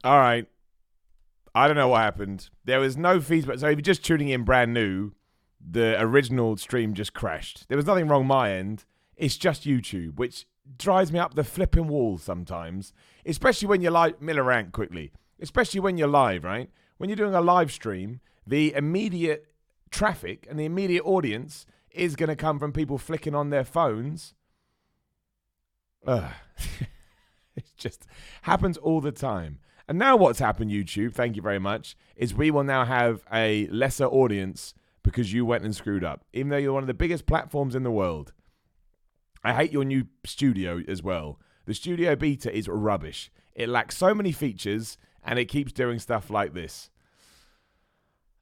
All right. I don't know what happened. There was no feedback. So if you're just tuning in brand new, the original stream just crashed. There was nothing wrong my end. It's just YouTube, which drives me up the flipping wall sometimes, especially when you're live. Miller rant quickly. Especially when you're live, right? When you're doing a live stream, the immediate traffic and the immediate audience is going to come from people flicking on their phones. Ugh. It just happens all the time. And now what's happened, YouTube, thank you very much, is we will now have a lesser audience because you went and screwed up. Even though you're one of the biggest platforms in the world. I hate your new studio as well. The Studio Beta is rubbish. It lacks so many features, and it keeps doing stuff like this.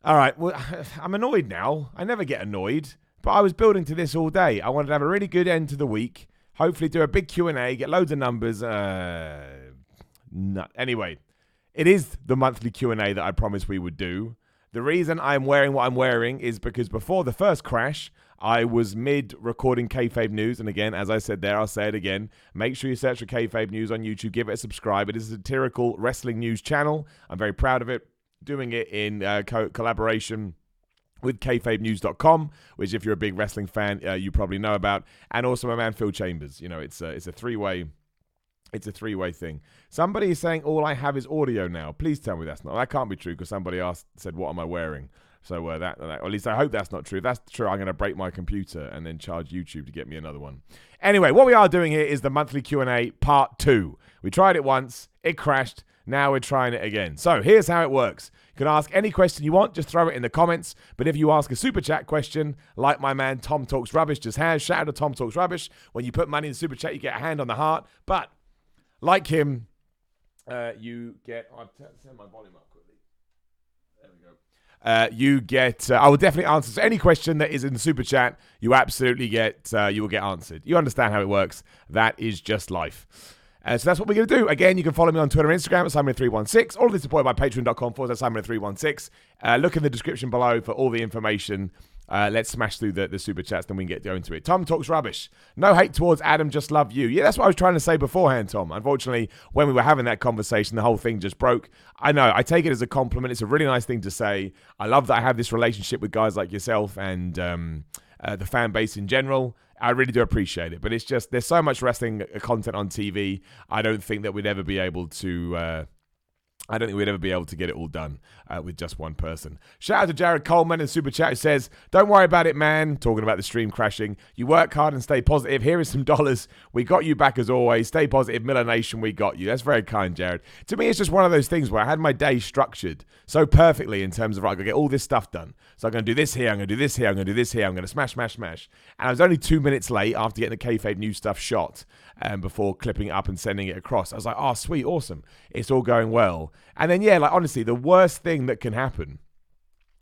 All right, well, I'm annoyed now. I never get annoyed, but I was building to this all day. I wanted to have a really good end to the week. Hopefully do a big Q&A, get loads of numbers. Anyway, it is the monthly Q&A that I promised we would do. The reason I'm wearing what I'm wearing is because before the first crash, I was mid-recording Kayfabe News. And again, as I said there, I'll say it again. Make sure you search for Kayfabe News on YouTube. Give it a subscribe. It is a satirical wrestling news channel. I'm very proud of it. Doing it in collaboration with kayfabenews.com, which if you're a big wrestling fan, you probably know about. And also my man Phil Chambers. You know, it's a three-way... It's a three-way thing. Somebody is saying all I have is audio now. Please tell me that's not. That can't be true because somebody said, what am I wearing? So or at least I hope that's not true. If that's true, I'm going to break my computer and then charge YouTube to get me another one. Anyway, what we are doing here is the monthly Q&A part 2. We tried it once. It crashed. Now we're trying it again. So here's how it works. You can ask any question you want. Just throw it in the comments. But if you ask a super chat question, like my man Tom Talks Rubbish just has, shout out to Tom Talks Rubbish. When you put money in the super chat, you get a hand on the heart. But like him, you get... I'll turn my volume up quickly. There we go. You get... I will definitely answer. So any question that is in the super chat, you absolutely get... you will get answered. You understand how it works. That is just life. So that's what we're going to do. Again, you can follow me on Twitter and Instagram at Simon316. All of this is supported by patreon.com/Simon316. Look in the description below for all the information. Let's smash through the super chats, then we can get going to it. Tom Talks Rubbish. No hate towards Adam, just love you. Yeah, that's what I was trying to say beforehand, Tom. Unfortunately, when we were having that conversation, the whole thing just broke. I know, I take it as a compliment. It's a really nice thing to say. I love that I have this relationship with guys like yourself and the fan base in general. I really do appreciate it. But it's just, there's so much wrestling content on TV. I don't think that we'd ever be able to... I don't think we'd ever be able to get it all done with just one person. Shout out to Jared Coleman in Super Chat who says, don't worry about it, man. Talking about the stream crashing. You work hard and stay positive. Here is some dollars. We got you back as always. Stay positive. Miller Nation, we got you. That's very kind, Jared. To me, it's just one of those things where I had my day structured so perfectly in terms of, right, I'm going to get all this stuff done. So I'm going to do this here. I'm going to do this here. I'm going to do this here. I'm going to smash, smash, smash. And I was only 2 minutes late after getting the Kayfabe News stuff shot before clipping it up and sending it across. I was like, oh, sweet, awesome. It's all going well. And then, yeah, like, honestly, the worst thing that can happen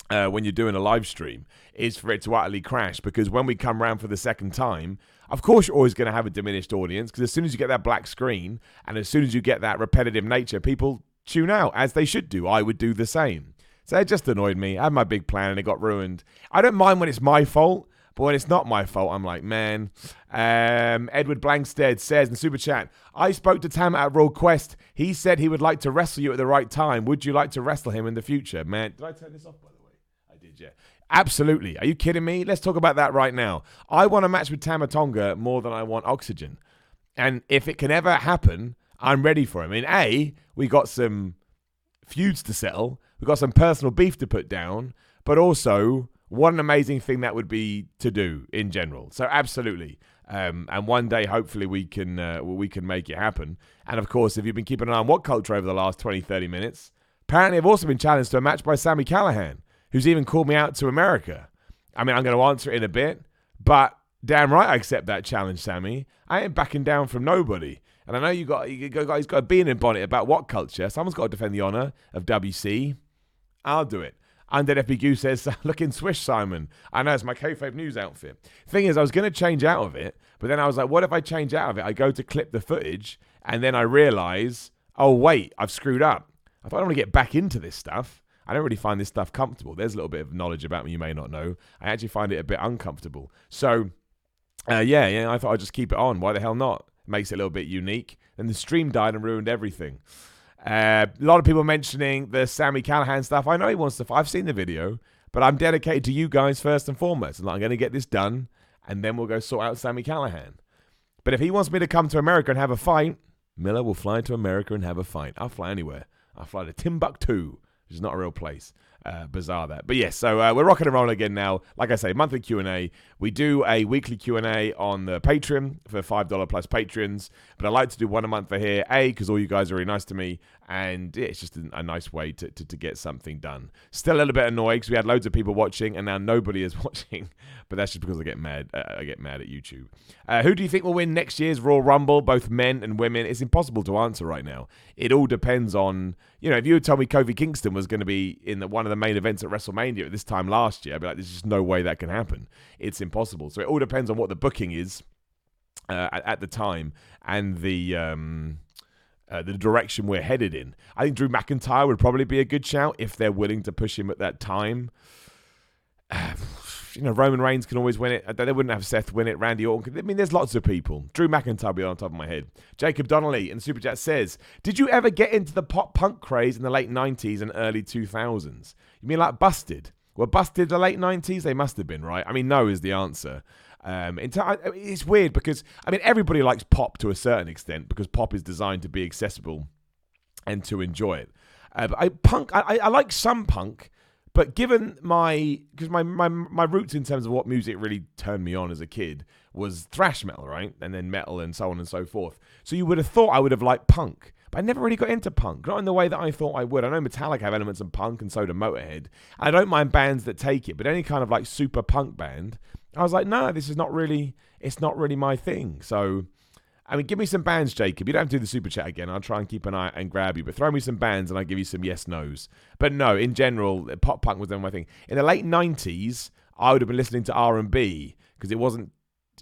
when you're doing a live stream is for it to utterly crash, because when we come round for the second time, of course you're always going to have a diminished audience, because as soon as you get that black screen and as soon as you get that repetitive nature, people tune out, as they should do. I would do the same. So it just annoyed me. I had my big plan and it got ruined. I don't mind when it's my fault, but when it's not my fault, I'm like, man. Edward Blankstead says in the super chat, I spoke to Tam at Royal Quest. He said he would like to wrestle you at the right time. Would you like to wrestle him in the future? Man, did I turn this off, by the way? I did, yeah. Absolutely. Are you kidding me? Let's talk about that right now. I want a match with Tama Tonga more than I want Oxygen. And if it can ever happen, I'm ready for him. I mean, we got some feuds to settle. We've got some personal beef to put down. But also... what an amazing thing that would be to do in general. So absolutely. And one day, hopefully, we can make it happen. And of course, if you've been keeping an eye on What Culture over the last 20, 30 minutes, apparently I've also been challenged to a match by Sami Callihan, who's even called me out to America. I mean, I'm going to answer it in a bit, but damn right I accept that challenge, Sammy. I ain't backing down from nobody. And I know he's got a bean in bonnet about What Culture. Someone's got to defend the honor of WC. I'll do it. Undead FBQ says, looking swish, Simon. I know, it's my Kayfabe News outfit. Thing is, I was going to change out of it, but then I was like, what if I change out of it? I go to clip the footage, and then I realize, oh, wait, I've screwed up. I thought I want to get back into this stuff. I don't really find this stuff comfortable. There's a little bit of knowledge about me you may not know. I actually find it a bit uncomfortable. So, yeah, I thought I'd just keep it on. Why the hell not? Makes it a little bit unique. And the stream died and ruined everything. A lot of people mentioning the Sami Callihan stuff. I know he wants to. I've seen the video, but I'm dedicated to you guys first and foremost. And I'm going to get this done, and then we'll go sort out Sami Callihan. But if he wants me to come to America and have a fight, Miller will fly to America and have a fight. I'll fly anywhere. I'll fly to Timbuktu, which is not a real place. Bizarre that. But yes, so we're rocking and rolling again now. Like I say, monthly Q&A. We do a weekly Q&A on the Patreon for $5 plus patrons. But I like to do one a month for here. A, because all you guys are really nice to me. And yeah, it's just a nice way to get something done. Still a little bit annoyed because we had loads of people watching and now nobody is watching. But that's just because I get mad. I get mad at YouTube. Who do you think will win next year's Royal Rumble, both men and women? It's impossible to answer right now. It all depends on, if you had told me Kofi Kingston was going to be in one of the main events at WrestleMania at this time last year, I'd be like, there's just no way that can happen. It's impossible. So it all depends on what the booking is at the time and the direction we're headed in. I think Drew McIntyre would probably be a good shout if they're willing to push him at that time. Roman Reigns can always win it. They wouldn't have Seth win it. Randy Orton. I mean, there's lots of people. Drew McIntyre be on top of my head. Jacob Donnelly in Super Chat says, did you ever get into the pop punk craze in the late 90s and early 2000s? You mean like Busted? Well, Busted the late 90s? They must have been, right? I mean, no is the answer. It's weird because, everybody likes pop to a certain extent because pop is designed to be accessible and to enjoy it. But I like some punk. But given my roots in terms of what music really turned me on as a kid was thrash metal, right? And then metal and so on and so forth. So you would have thought I would have liked punk. But I never really got into punk. Not in the way that I thought I would. I know Metallica have elements of punk and so do Motorhead. I don't mind bands that take it. But any kind of like super punk band, I was like, no, it's not really my thing. So, give me some bands, Jacob. You don't have to do the super chat again. I'll try and keep an eye and grab you. But throw me some bands and I'll give you some yes-nos. But no, in general, pop punk was my thing. In the late 90s, I would have been listening to R&B because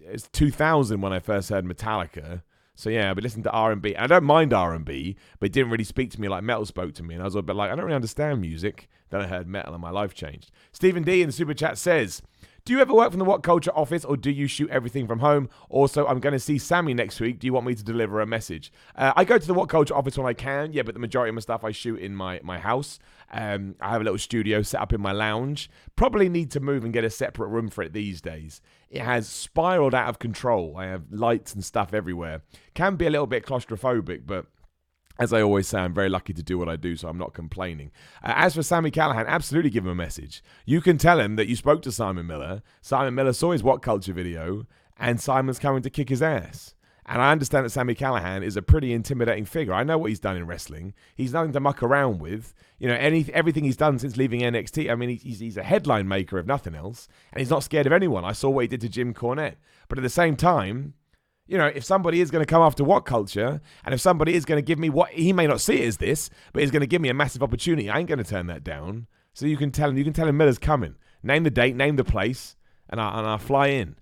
it's 2000 when I first heard Metallica. So yeah, I've been listening to R&B. I don't mind R&B, but it didn't really speak to me like metal spoke to me. And I was a bit like, I don't really understand music. Then I heard metal and my life changed. Stephen D in the super chat says, do you ever work from the What Culture office or do you shoot everything from home? Also, I'm going to see Sammy next week. Do you want me to deliver a message? I go to the What Culture office when I can, yeah, but the majority of my stuff I shoot in my house. I have a little studio set up in my lounge. Probably need to move and get a separate room for it these days. It has spiraled out of control. I have lights and stuff everywhere. Can be a little bit claustrophobic, but as I always say, I'm very lucky to do what I do, so I'm not complaining. As for Sami Callihan, absolutely give him a message. You can tell him that you spoke to Simon Miller. Simon Miller saw his What Culture video, and Simon's coming to kick his ass. And I understand that Sami Callihan is a pretty intimidating figure. I know what he's done in wrestling. He's nothing to muck around with. Everything he's done since leaving NXT. He's a headline maker if nothing else, and he's not scared of anyone. I saw what he did to Jim Cornette. But at the same time, if somebody is going to come after What Culture, and if somebody is going to give me what he may not see it as this, but is going to give me a massive opportunity, I ain't going to turn that down. So you can tell him Miller's coming. Name the date, name the place, and I'll fly in.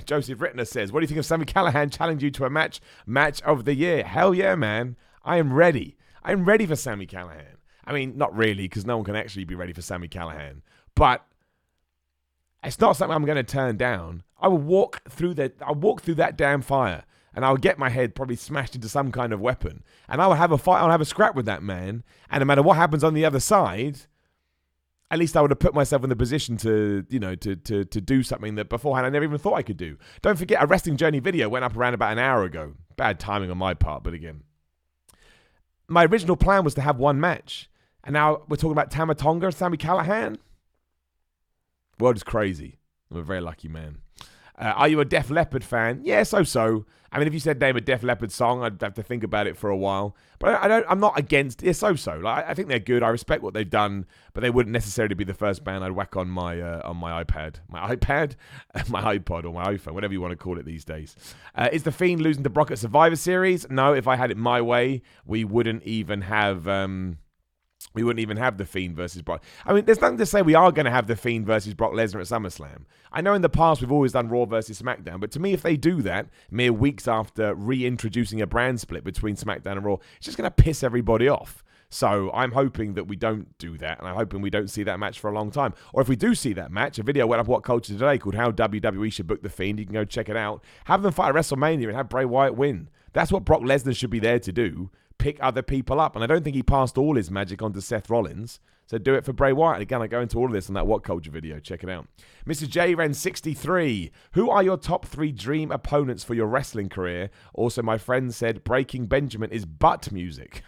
Joseph Rittner says, what do you think of Sami Callihan challenge you to a match of the year? Hell yeah, man. I am ready. I'm ready for Sami Callihan. Not really, because no one can actually be ready for Sami Callihan. But it's not something I'm going to turn down. I'll walk through that damn fire, and I'll get my head probably smashed into some kind of weapon, and I will have a fight. I'll have a scrap with that man, and no matter what happens on the other side, at least I would have put myself in the position to do something that beforehand I never even thought I could do. Don't forget, a Wrestling Journey video went up around about an hour ago. Bad timing on my part, but again, my original plan was to have one match, and now we're talking about Tama Tonga and Sami Callihan. World is crazy. I'm a very lucky man. Are you a Def Leppard fan? Yeah, so. If you said name a Def Leppard song, I'd have to think about it for a while. But I'm not against it. So. I think they're good. I respect what they've done, but they wouldn't necessarily be the first band I'd whack on my iPad, my iPod, or my iPhone, whatever you want to call it these days. Is the Fiend losing to Brock at Survivor Series? No. If I had it my way, we wouldn't even have the Fiend versus Brock. There's nothing to say we are going to have the Fiend versus Brock Lesnar at SummerSlam. I know in the past we've always done Raw versus SmackDown, but to me, if they do that mere weeks after reintroducing a brand split between SmackDown and Raw, it's just going to piss everybody off. So I'm hoping that we don't do that, and I'm hoping we don't see that match for a long time. Or if we do see that match, a video went up What Culture today called How WWE Should Book the Fiend. You can go check it out. Have them fight at WrestleMania and have Bray Wyatt win. That's what Brock Lesnar should be there to do. pick other people up. And I don't think he passed all his magic on to Seth Rollins. So do it for Bray Wyatt. Again, I go into all of this in that What Culture video. Check it out. Mr. J-Ren63. Who are your top 3 dream opponents for your wrestling career? Also, my friend said Breaking Benjamin is butt music.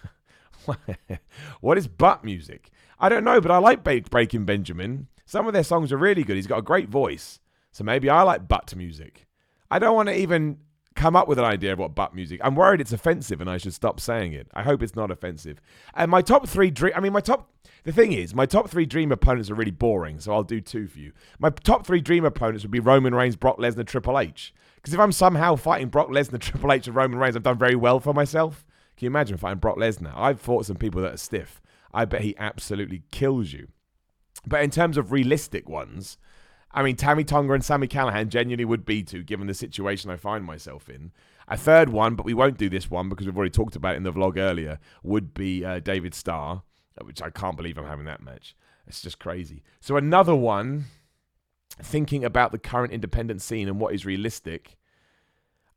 What is butt music? I don't know, but I like Breaking Benjamin. Some of their songs are really good. He's got a great voice. So maybe I like butt music. I don't want to even come up with an idea of what butt music. I'm worried it's offensive and I should stop saying it. I hope it's not offensive. And my top 3 the thing is, my top 3 dream opponents are really boring, so I'll do 2 for you. My top 3 dream opponents would be Roman Reigns, Brock Lesnar, Triple H. Because if I'm somehow fighting Brock Lesnar, Triple H, and Roman Reigns, I've done very well for myself. Can you imagine fighting Brock Lesnar? I've fought some people that are stiff. I bet he absolutely kills you. But in terms of realistic ones, I mean, Tammy Tonga and Sami Callihan genuinely would be 2, given the situation I find myself in. A third one, but we won't do this one because we've already talked about it in the vlog earlier, would be David Starr, which I can't believe I'm having that match. It's just crazy. So another one, thinking about the current independent scene and what is realistic,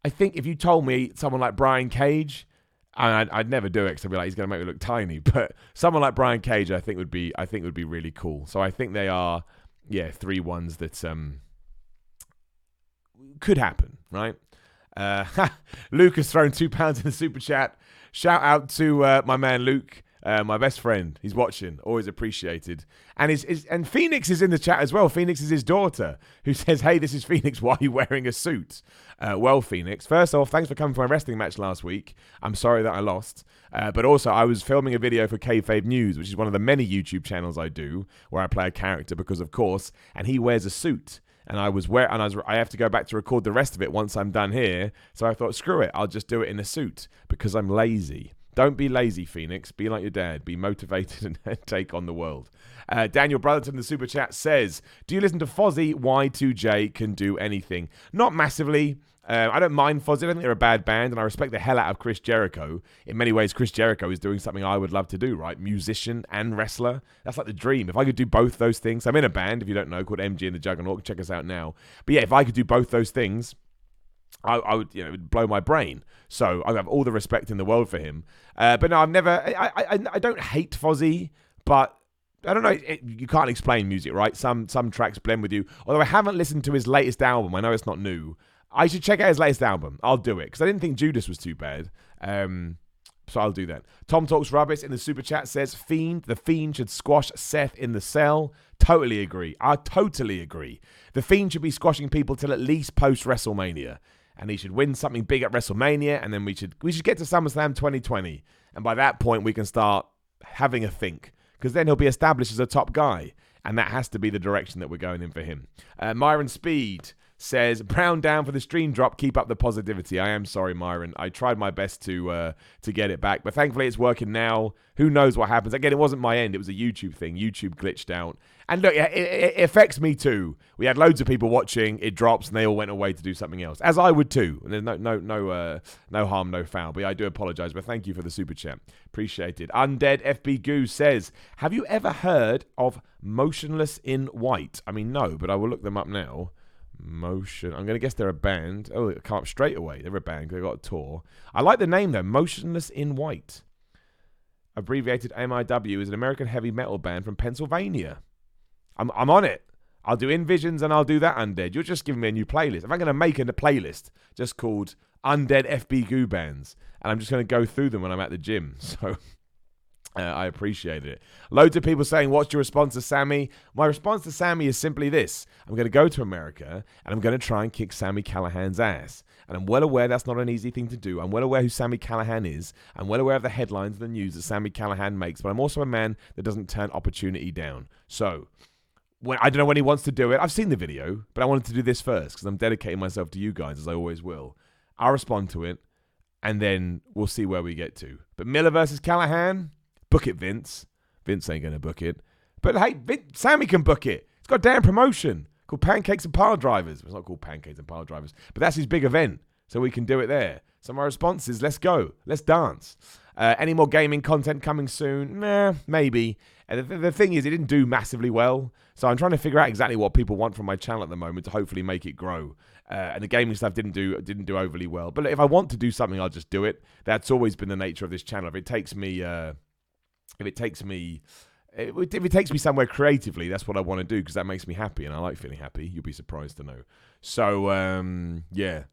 I think if you told me someone like Brian Cage, and I'd never do it because I'd be like, he's going to make me look tiny, but someone like Brian Cage I think would be really cool. So I think they are 3 ones that could happen, right? Luke has thrown £2 in the super chat. Shout out to my man Luke, my best friend. He's watching, always appreciated. And Phoenix is in the chat as well. Phoenix is his daughter, who says, "Hey, this is Phoenix. Why are you wearing a suit?" Well, Phoenix, first off, thanks for coming for my wrestling match last week. I'm sorry that I lost. But also, I was filming a video for Kayfabe News, which is one of the many YouTube channels I do, where I play a character because, of course, and he wears a suit. And I have to go back to record the rest of it once I'm done here. So I thought, screw it, I'll just do it in a suit because I'm lazy. Don't be lazy, Phoenix. Be like your dad. Be motivated and take on the world. Daniel Brotherton in the super chat says, do you listen to Fozzy? Y2J can do anything. Not massively. I don't mind Fozzy. I don't think they're a bad band, and I respect the hell out of Chris Jericho. In many ways, Chris Jericho is doing something I would love to do, right? Musician and wrestler. That's like the dream. If I could do both those things. I'm in a band, if you don't know, called MG and the Juggernaut. Check us out now. But yeah, if I could do both those things, I would, it would blow my brain. So I have all the respect in the world for him. But no, I don't hate Fozzy, but I don't know. You can't explain music, right? Some tracks blend with you. Although I haven't listened to his latest album. I know it's not new. I should check out his latest album. I'll do it because I didn't think Judas was too bad. So I'll do that. Tom Talks Rubbish in the super chat says, the Fiend should squash Seth in the cell. Totally agree. I totally agree. The Fiend should be squashing people till at least post WrestleMania. And he should win something big at WrestleMania, and then we should get to SummerSlam 2020. And by that point, we can start having a think. Because then he'll be established as a top guy. And that has to be the direction that we're going in for him. Myron Speed says, Brown down for the stream drop. Keep up the positivity. I am sorry, Myron. I tried my best to get it back. But thankfully, it's working now. Who knows what happens? Again, it wasn't my end. It was a YouTube thing. YouTube glitched out. And look, it affects me too. We had loads of people watching. It drops, and they all went away to do something else. As I would too. And there's no harm, no foul. But yeah, I do apologize. But thank you for the super chat. Appreciate it. Undead FB Goo says, have you ever heard of Motionless in White? I mean, no, but I will look them up now. I'm going to guess they're a band. Oh, it come up straight away. They're a band. They've got a tour. I like the name, though. Motionless in White. Abbreviated MIW is an American heavy metal band from Pennsylvania. I'm on it. I'll do Invisions and I'll do that, Undead. You're just giving me a new playlist. If I'm going to make a playlist just called Undead FB Goo Bands, and I'm just going to go through them when I'm at the gym. So I appreciate it. Loads of people saying, what's your response to Sammy? My response to Sammy is simply this. I'm going to go to America, and I'm going to try and kick Sami Callihan's ass. And I'm well aware that's not an easy thing to do. I'm well aware who Sami Callihan is. I'm well aware of the headlines and the news that Sami Callihan makes. But I'm also a man that doesn't turn opportunity down. So I don't know when he wants to do it. I've seen the video, but I wanted to do this first because I'm dedicating myself to you guys, as I always will. I'll respond to it, and then we'll see where we get to. But Miller versus Callihan, book it, Vince. Vince ain't going to book it. But hey, Sammy can book it. It's got a damn promotion called Pancakes and Pile Drivers. It's not called Pancakes and Pile Drivers, but that's his big event, so we can do it there. So my response is, let's go. Let's dance. Any more gaming content coming soon? Nah, maybe. And the thing is, it didn't do massively well. So I'm trying to figure out exactly what people want from my channel at the moment to hopefully make it grow. And the gaming stuff didn't do overly well. But if I want to do something, I'll just do it. That's always been the nature of this channel. If it takes me somewhere creatively, that's what I want to do because that makes me happy, and I like feeling happy. You'll be surprised to know. So yeah,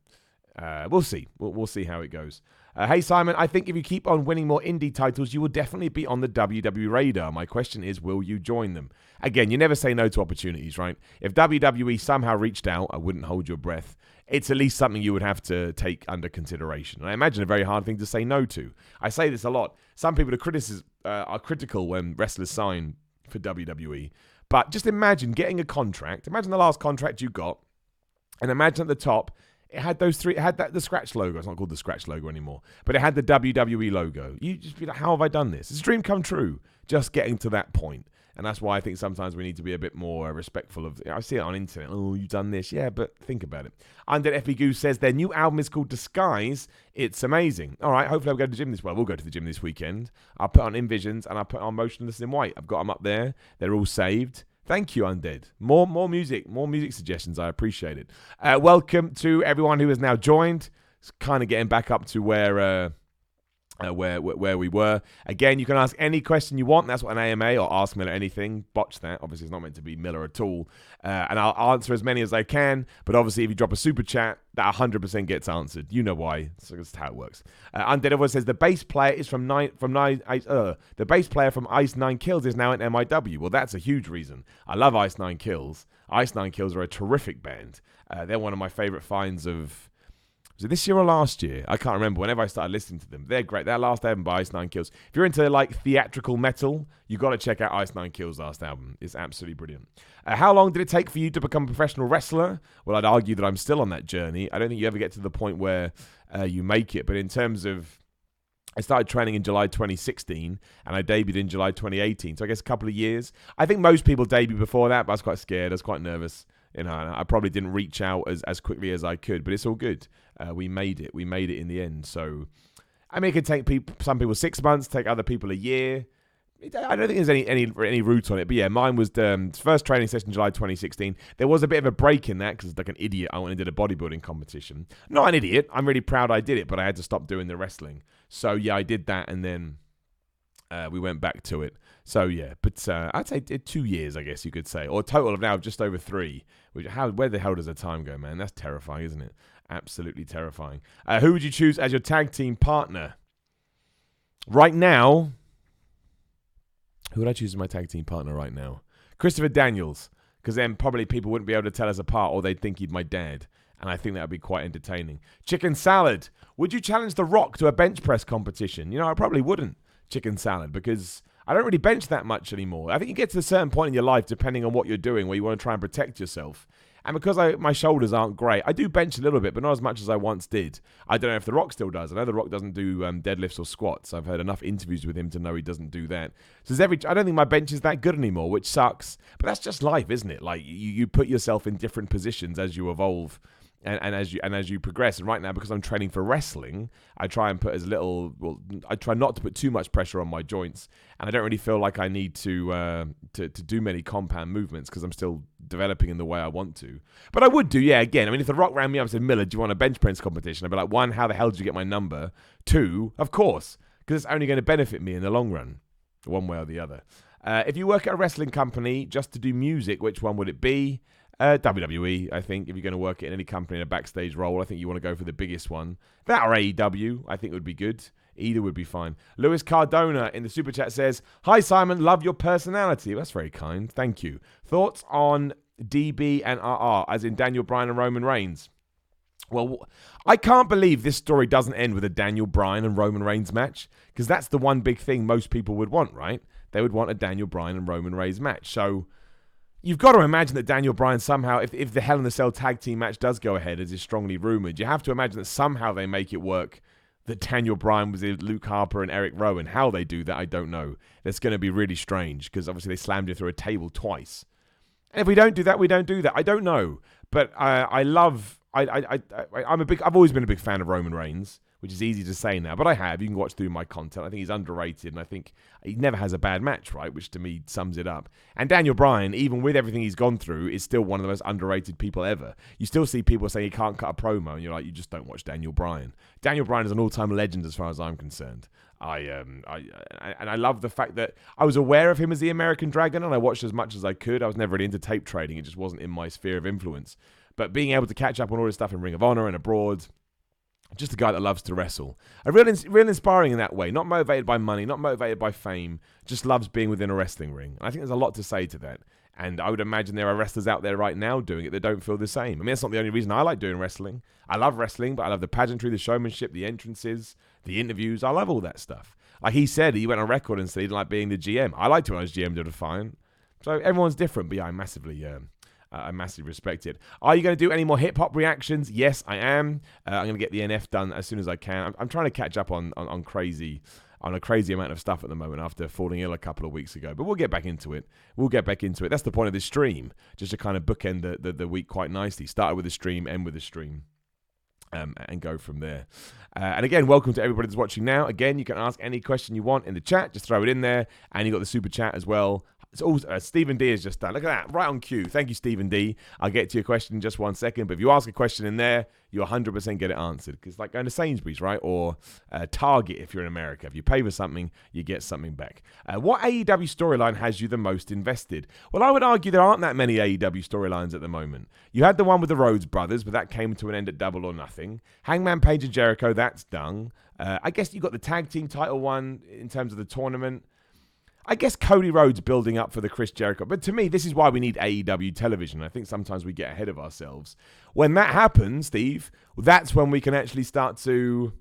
we'll see. We'll see how it goes. Hey Simon, I think if you keep on winning more indie titles, you will definitely be on the WWE radar. My question is, will you join them? Again, you never say no to opportunities, right? If WWE somehow reached out, I wouldn't hold your breath. It's at least something you would have to take under consideration. And I imagine a very hard thing to say no to. I say this a lot. Some people are critical when wrestlers sign for WWE. But just imagine getting a contract. Imagine the last contract you got. And imagine at the top, it had those three. It had the scratch logo. It's not called the scratch logo anymore. But it had the WWE logo. You just be like, how have I done this? It's a dream come true. Just getting to that point. And that's why I think sometimes we need to be a bit more respectful of... I see it on internet. Oh, you've done this. Yeah, but think about it. Undead FB Goose says their new album is called Disguise. It's amazing. All right, hopefully I'll go to the gym this... Well, we'll go to the gym this weekend. I'll put on Invisions and I'll put on Motionless in White. I've got them up there. They're all saved. Thank you, Undead. More music suggestions. I appreciate it. Welcome to everyone who has now joined. It's kind of getting back up to where we were. Again, you can ask any question you want. That's what an AMA or Ask Miller anything. Botch that. Obviously, it's not meant to be Miller at all. And I'll answer as many as I can. But obviously, if you drop a super chat, that 100% gets answered. You know why. So that's how it works. Undead Over says the bass player is the bass player from Ice Nine Kills is now at MIW. Well, that's a huge reason. I love Ice Nine Kills. Ice Nine Kills are a terrific band. They're one of my favorite finds of... Was it this year or last year? I can't remember. Whenever I started listening to them, they're great. Their last album by Ice Nine Kills. If you're into like theatrical metal, you got to check out Ice Nine Kills' last album. It's absolutely brilliant. How long did it take for you to become a professional wrestler? Well, I'd argue that I'm still on that journey. I don't think you ever get to the point where you make it. But in terms of, I started training in July 2016, and I debuted in July 2018. So I guess a couple of years. I think most people debut before that, but I was quite scared. I was quite nervous. You know, I probably didn't reach out as quickly as I could, but it's all good. We made it. We made it in the end. So, I mean, it could take some people 6 months, take other people a year. I don't think there's any route on it. But yeah, mine was the first training session July 2016. There was a bit of a break in that because, like an idiot, I went and did a bodybuilding competition. Not an idiot. I'm really proud I did it, but I had to stop doing the wrestling. So yeah, I did that, and then we went back to it. So yeah, but I'd say 2 years, I guess you could say, or a total of now just over 3. Where the hell does the time go, man? That's terrifying, isn't it? Absolutely terrifying. Who would you choose as your tag team partner? Right now, who would I choose as my tag team partner right now? Christopher Daniels, because then probably people wouldn't be able to tell us apart, or they'd think he'd my dad. And I think that would be quite entertaining. Chicken Salad. Would you challenge The Rock to a bench press competition? You know, I probably wouldn't. Chicken Salad, because I don't really bench that much anymore. I think you get to a certain point in your life, depending on what you're doing, where you want to try and protect yourself. And because my shoulders aren't great, I do bench a little bit, but not as much as I once did. I don't know if The Rock still does. I know The Rock doesn't do deadlifts or squats. I've heard enough interviews with him to know he doesn't do that. So I don't think my bench is that good anymore, which sucks. But that's just life, isn't it? Like you put yourself in different positions as you evolve. And as you progress, and right now, because I'm training for wrestling, I try and put I try not to put too much pressure on my joints, and I don't really feel like I need to do many compound movements because I'm still developing in the way I want to. But I would do, yeah. Again, I mean, if The Rock ran me up and said, "Miller, do you want a bench press competition?" I'd be like, 1, how the hell did you get my number? 2, of course, because it's only going to benefit me in the long run, one way or the other. If you work at a wrestling company just to do music, which one would it be? WWE, I think. If you're going to work at any company in a backstage role, I think you want to go for the biggest one. That or AEW, I think would be good. Either would be fine. Lewis Cardona in the super chat says, "Hi Simon, love your personality." That's very kind. Thank you. Thoughts on DB and RR, as in Daniel Bryan and Roman Reigns? Well, I can't believe this story doesn't end with a Daniel Bryan and Roman Reigns match, because that's the one big thing most people would want, right? They would want a Daniel Bryan and Roman Reigns match. So you've got to imagine that Daniel Bryan somehow, if the Hell in a Cell tag team match does go ahead, as is strongly rumored, you have to imagine that somehow they make it work, that Daniel Bryan was with Luke Harper and Eric Rowan. How they do that, I don't know. That's going to be really strange, because obviously they slammed him through a table twice. And if we don't do that, we don't do that. I don't know. But I've always been a big fan of Roman Reigns. which is easy to say now, but I have. You can watch through my content. I think he's underrated, and I think he never has a bad match, right? Which to me sums it up. And Daniel Bryan, even with everything he's gone through, is still one of the most underrated people ever. You still see people saying he can't cut a promo, and you're like, you just don't watch Daniel Bryan. Daniel Bryan is an all-time legend as far as I'm concerned. And I love the fact that I was aware of him as the American Dragon, and I watched as much as I could. I was never really into tape trading. It just wasn't in my sphere of influence. But being able to catch up on all this stuff in Ring of Honor and abroad, just a guy that loves to wrestle. Real inspiring in that way. Not motivated by money, not motivated by fame, just loves being within a wrestling ring. I think there's a lot to say to that. And I would imagine there are wrestlers out there right now doing it that don't feel the same. I mean, that's not the only reason I like doing wrestling. I love wrestling, but I love the pageantry, the showmanship, the entrances, the interviews. I love all that stuff. Like he said, he went on record and said he didn't like being the GM. I liked it when I was GM, did it fine. So everyone's different, but yeah, I massively respect it. Are you going to do any more hip-hop reactions? Yes, I am. I'm going to get the NF done as soon as I can. I'm trying to catch up on a crazy amount of stuff at the moment after falling ill a couple of weeks ago. But we'll get back into it. That's the point of this stream, just to kind of bookend the week quite nicely. Start with a stream, end with a stream. And go from there. And again, welcome to everybody that's watching now. Again, you can ask any question you want in the chat. Just throw it in there. And you got the super chat as well. It's also, Stephen D is just done. Look at that, right on cue. Thank you, Stephen D. I'll get to your question in just 1 second. But if you ask a question in there, you 100% get it answered. Because it's like going to Sainsbury's, right? Or Target if you're in America. If you pay for something, you get something back. What AEW storyline has you the most invested? Well, I would argue there aren't that many AEW storylines at the moment. You had the one with the Rhodes brothers, but that came to an end at Double or Nothing. Hangman Page and Jericho, that's done. I guess you got the tag team title one in terms of the tournament. I guess Cody Rhodes building up for the Chris Jericho. But to me, this is why we need AEW television. I think sometimes we get ahead of ourselves. When that happens, Steve, that's when we can actually start to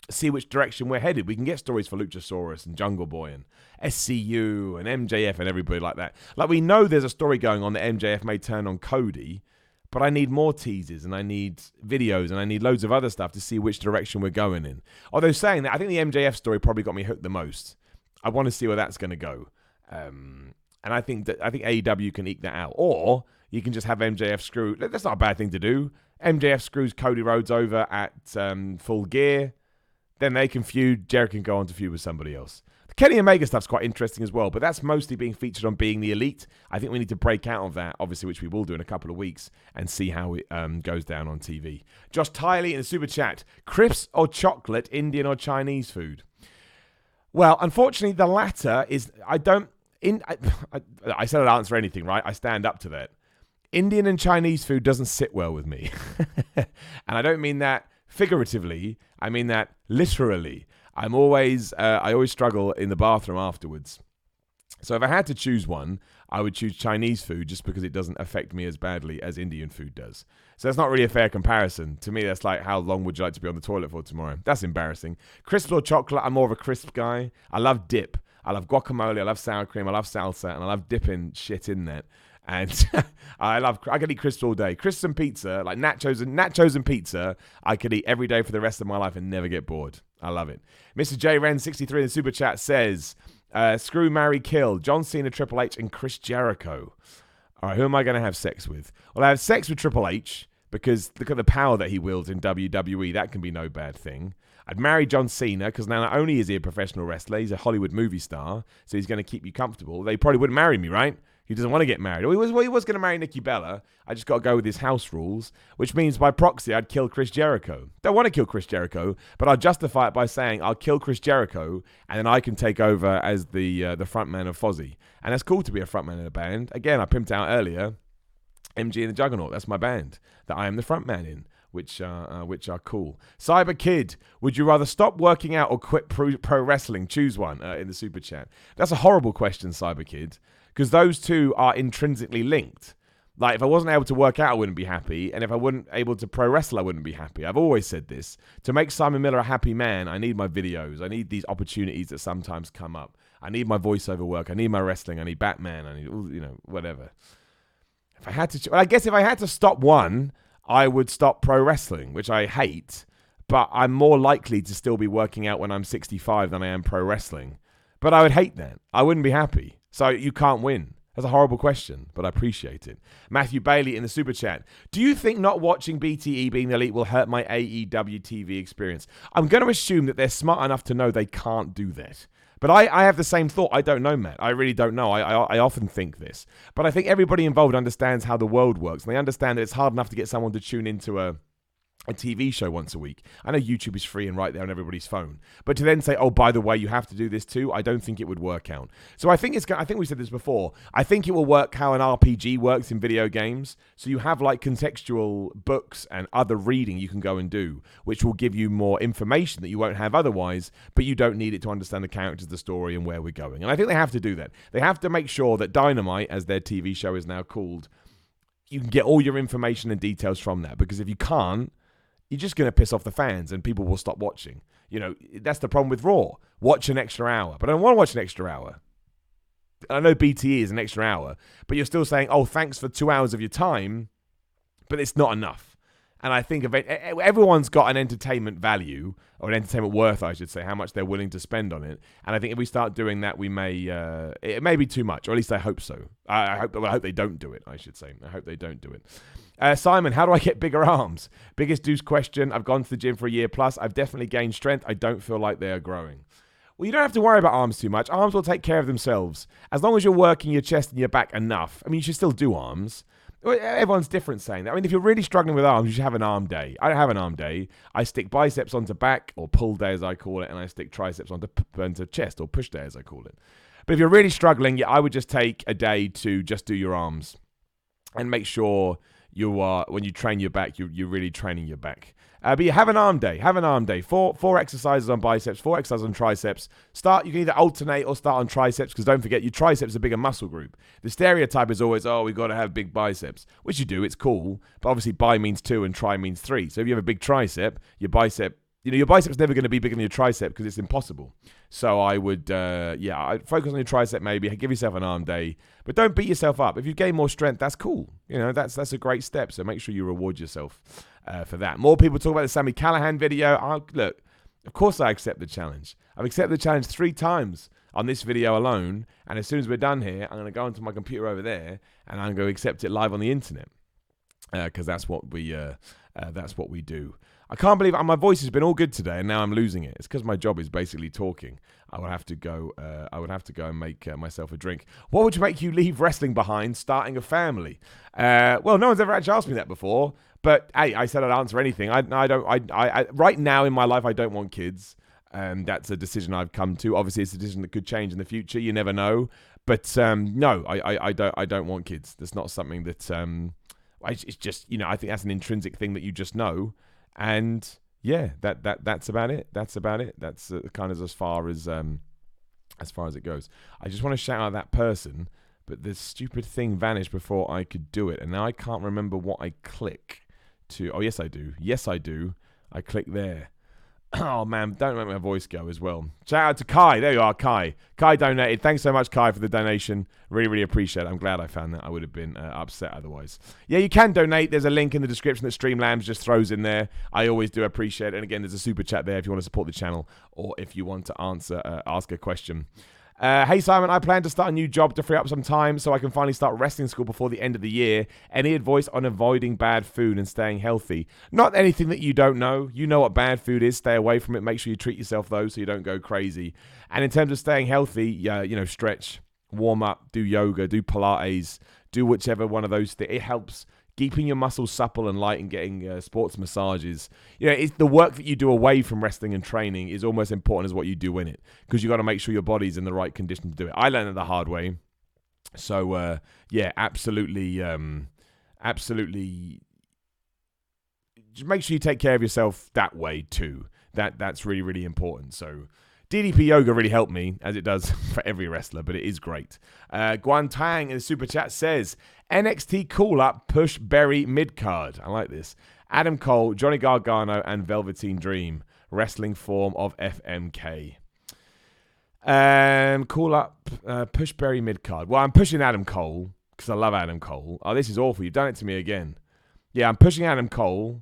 see which direction we're headed. We can get stories for Luchasaurus and Jungle Boy and SCU and MJF and everybody like that. Like, we know there's a story going on that MJF may turn on Cody, but I need more teasers and I need videos and I need loads of other stuff to see which direction we're going in. Although saying that, I think the MJF story probably got me hooked the most. I want to see where that's going to go. And I think AEW can eke that out. Or you can just have MJF screw. That's not a bad thing to do. MJF screws Cody Rhodes over at Full Gear. Then they can feud. Jericho can go on to feud with somebody else. The Kenny Omega stuff's quite interesting as well, but that's mostly being featured on Being the Elite. I think we need to break out of that, obviously, which we will do in a couple of weeks, and see how it goes down on TV. Josh Tiley in the super chat. Crisps or chocolate, Indian or Chinese food? Well, unfortunately, the latter is, I said I'd answer anything, right? I stand up to that. Indian and Chinese food doesn't sit well with me. And I don't mean that figuratively. I mean that literally. I always struggle in the bathroom afterwards. So if I had to choose one, I would choose Chinese food just because it doesn't affect me as badly as Indian food does. So that's not really a fair comparison. To me, that's like, how long would you like to be on the toilet for tomorrow? That's embarrassing. Crisp or chocolate, I'm more of a crisp guy. I love dip. I love guacamole. I love sour cream. I love salsa. And I love dipping shit in that. And I could eat crisps all day. Crisps and pizza, like nachos and pizza, I could eat every day for the rest of my life and never get bored. I love it. Mr. J Ren 63 in the super chat says, screw, marry, kill, John Cena, Triple H, and Chris Jericho. All right, who am I going to have sex with? Well, I have sex with Triple H because look at the power that he wields in WWE. That can be no bad thing. I'd marry John Cena because now not only is he a professional wrestler, he's a Hollywood movie star, so he's going to keep you comfortable. They probably wouldn't marry me, right? He doesn't want to get married. He was going to marry Nikki Bella. I just got to go with his house rules, which means by proxy, I'd kill Chris Jericho. Don't want to kill Chris Jericho, but I'll justify it by saying I'll kill Chris Jericho, and then I can take over as the frontman of Fozzy. And that's cool to be a frontman in a band. Again, I pimped out earlier, MG and the Juggernaut. That's my band that I am the frontman in, which are cool. Cyber Kid, would you rather stop working out or quit pro wrestling? Choose one in the super chat. That's a horrible question, Cyber Kid. Because those two are intrinsically linked. Like, if I wasn't able to work out, I wouldn't be happy. And if I wasn't able to pro wrestle, I wouldn't be happy. I've always said this. To make Simon Miller a happy man, I need my videos. I need these opportunities that sometimes come up. I need my voiceover work. I need my wrestling. I need Batman. I need, whatever. If I had to, I guess if I had to stop one, I would stop pro wrestling, which I hate. But I'm more likely to still be working out when I'm 65 than I am pro wrestling. But I would hate that. I wouldn't be happy. So you can't win. That's a horrible question, but I appreciate it. Matthew Bailey in the super chat. Do you think not watching BTE being the elite will hurt my AEW TV experience? I'm going to assume that they're smart enough to know they can't do that. But I have the same thought. I don't know, Matt. I really don't know. I often think this. But I think everybody involved understands how the world works. And they understand that it's hard enough to get someone to tune into a TV show once a week. I know YouTube is free and right there on everybody's phone, but to then say, "Oh, by the way, you have to do this too," I don't think it would work out. So I think we said this before. I think it will work how an RPG works in video games. So you have like contextual books and other reading you can go and do, which will give you more information that you won't have otherwise. But you don't need it to understand the characters, the story, and where we're going. And I think they have to do that. They have to make sure that Dynamite, as their TV show is now called, you can get all your information and details from that. Because if you can't, you're just going to piss off the fans and people will stop watching. You know, that's the problem with Raw. Watch an extra hour. But I don't want to watch an extra hour. I know BTE is an extra hour, but you're still saying, "Oh, thanks for 2 hours of your time," but it's not enough. And I think everyone's got an entertainment value, or an entertainment worth, I should say, how much they're willing to spend on it. And I think if we start doing that, it may be too much, or at least I hope so. I hope they don't do it, I should say. I hope they don't do it. Simon, how do I get bigger arms? Biggest dude's question. I've gone to the gym for a year plus. I've definitely gained strength. I don't feel like they are growing. Well, you don't have to worry about arms too much. Arms will take care of themselves. As long as you're working your chest and your back enough. I mean, you should still do arms. Everyone's different saying that. I mean, if you're really struggling with arms, you should have an arm day. I don't have an arm day. I stick biceps onto back, or pull day as I call it, and I stick triceps onto chest, or push day as I call it. But if you're really struggling, yeah, I would just take a day to just do your arms and make sure you are, when you train your back, you're really training your back. But you have an arm day. Have an arm day. Four exercises on biceps, 4 exercises on triceps. You can either alternate or start on triceps, because don't forget, your triceps is a bigger muscle group. The stereotype is always, "Oh, we've got to have big biceps," which you do. It's cool. But obviously, bi means 2 and tri means 3. So if you have a big tricep, your bicep's never going to be bigger than your tricep, because it's impossible. So I would, I'd focus on your tricep maybe. Give yourself an arm day. But don't beat yourself up. If you gain more strength, that's cool. That's a great step. So make sure you reward yourself for that. More people talk about the Sami Callihan video. Look, of course I accept the challenge. I've accepted the challenge 3 times on this video alone. And as soon as we're done here, I'm going to go onto my computer over there and I'm going to accept it live on the internet. Because that's what we do. I can't believe my voice has been all good today, and now I'm losing it. It's because my job is basically talking. I would have to go. And make myself a drink. What would make you leave wrestling behind, starting a family? Well, no one's ever actually asked me that before. But hey, I said I'd answer anything. I don't. Right now in my life, I don't want kids. That's a decision I've come to. Obviously, it's a decision that could change in the future. You never know. But no, I don't want kids. That's not something that. It's just, I think that's an intrinsic thing that you just know. And yeah, that's about it. That's kind of as far as it goes. I just want to shout out that person, but the stupid thing vanished before I could do it, and now I can't remember what I click to. Oh, yes, I do. I click there. Oh, man, don't make my voice go as well. Shout out to Kai. There you are, Kai. Kai donated. Thanks so much, Kai, for the donation. Really, really appreciate it. I'm glad I found that. I would have been upset otherwise. Yeah, you can donate. There's a link in the description that Streamlabs just throws in there. I always do appreciate it. And again, there's a super chat there if you want to support the channel or if you want to ask a question. Hey Simon, I plan to start a new job to free up some time so I can finally start wrestling school before the end of the year. Any advice on avoiding bad food and staying healthy? Not anything that you don't know. You know what bad food is. Stay away from it. Make sure you treat yourself though so you don't go crazy. And in terms of staying healthy, stretch, warm up, do yoga, do Pilates, do whichever one of those things. It helps. Keeping your muscles supple and light and getting sports massages. It's the work that you do away from wrestling and training is almost important as what you do in it, because you got to make sure your body's in the right condition to do it. I learned it the hard way. So, absolutely. Just make sure you take care of yourself that way too. That's really, really important. So, DDP Yoga really helped me, as it does for every wrestler, but it is great. Guan Tang in the super chat says, NXT call-up push Berry mid-card. I like this. Adam Cole, Johnny Gargano, and Velveteen Dream. Wrestling form of FMK. Call-up push Berry mid-card. Well, I'm pushing Adam Cole, because I love Adam Cole. Oh, this is awful. You've done it to me again. Yeah, I'm pushing Adam Cole.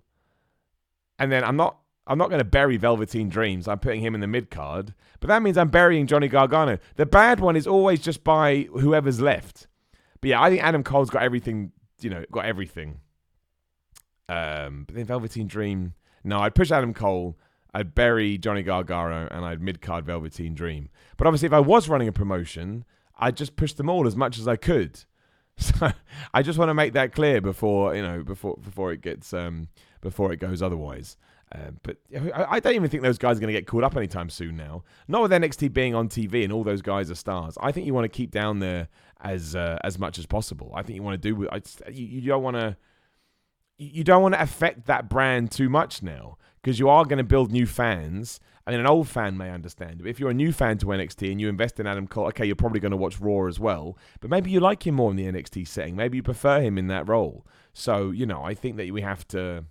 And then I'm not going to bury Velveteen Dreams. I'm putting him in the mid-card. But that means I'm burying Johnny Gargano. The bad one is always just by whoever's left. But yeah, I think Adam Cole's got everything, got everything. But then Velveteen Dream, no, I'd push Adam Cole, I'd bury Johnny Gargano, and I'd mid-card Velveteen Dream. But obviously, if I was running a promotion, I'd just push them all as much as I could. So I just want to make that clear before it gets before it goes otherwise. But I don't even think those guys are going to get called up anytime soon now. Not with NXT being on TV and all those guys are stars. I think you want to keep down there as much as possible. I think you want to do. You don't want to. You don't want to affect that brand too much now, because you are going to build new fans. I mean, an old fan may understand. But if you're a new fan to NXT and you invest in Adam Cole, okay, you're probably going to watch Raw as well. But maybe you like him more in the NXT setting. Maybe you prefer him in that role. So, I think that we have to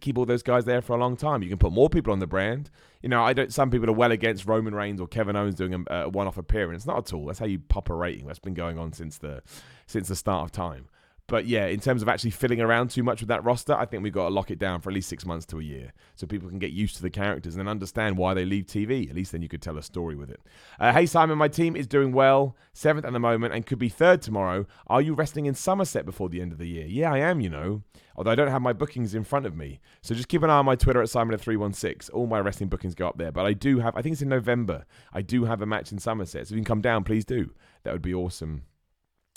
keep all those guys there for a long time. You can put more people on the brand. Some people are well against Roman Reigns or Kevin Owens doing a one-off appearance. Not at all. That's how you pop a rating. That's been going on since the start of time. But yeah, in terms of actually fiddling around too much with that roster, I think we've got to lock it down for at least 6 months to a year so people can get used to the characters and then understand why they leave TV. At least then you could tell a story with it. Hey, Simon, my team is doing well. 7th at the moment and could be 3rd tomorrow. Are you wrestling in Somerset before the end of the year? Yeah, I am, although I don't have my bookings in front of me. So just keep an eye on my Twitter at Simon316. All my wrestling bookings go up there. But I think it's in November. I do have a match in Somerset. So if you can come down, please do. That would be awesome.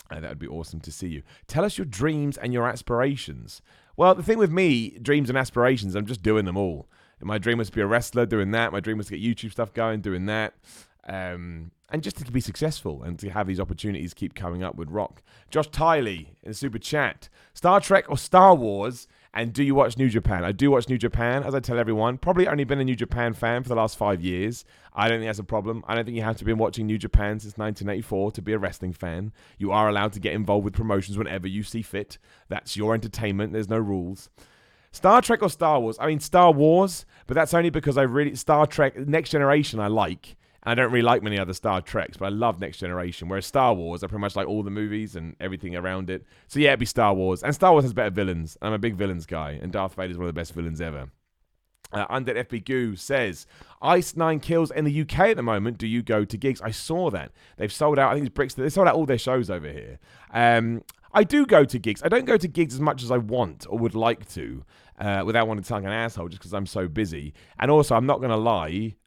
That would be awesome to see you. Tell us your dreams and your aspirations. Well, the thing with me, dreams and aspirations, I'm just doing them all. My dream was to be a wrestler, doing that. My dream was to get YouTube stuff going, doing that. And just to be successful and to have these opportunities keep coming up with Rock. Josh Tiley in the super chat. Star Trek or Star Wars? And do you watch New Japan? I do watch New Japan, as I tell everyone. Probably only been a New Japan fan for the last 5 years. I don't think that's a problem. I don't think you have to be watching New Japan since 1984 to be a wrestling fan. You are allowed to get involved with promotions whenever you see fit. That's your entertainment. There's no rules. Star Trek or Star Wars? I mean, Star Wars, but that's only because Star Trek, Next Generation I like. I don't really like many other Star Treks, but I love Next Generation. Whereas Star Wars, I pretty much like all the movies and everything around it. So yeah, it'd be Star Wars. And Star Wars has better villains. I'm a big villains guy, and Darth Vader is one of the best villains ever. Undead FB Goo says, Ice 9 Kills in the UK at the moment. Do you go to gigs? I saw that. They've sold out, I think it's Brixton. They sold out all their shows over here. I do go to gigs. I don't go to gigs as much as I want or would like to, without wanting to sound like an asshole, just because I'm so busy. And also, I'm not going to lie,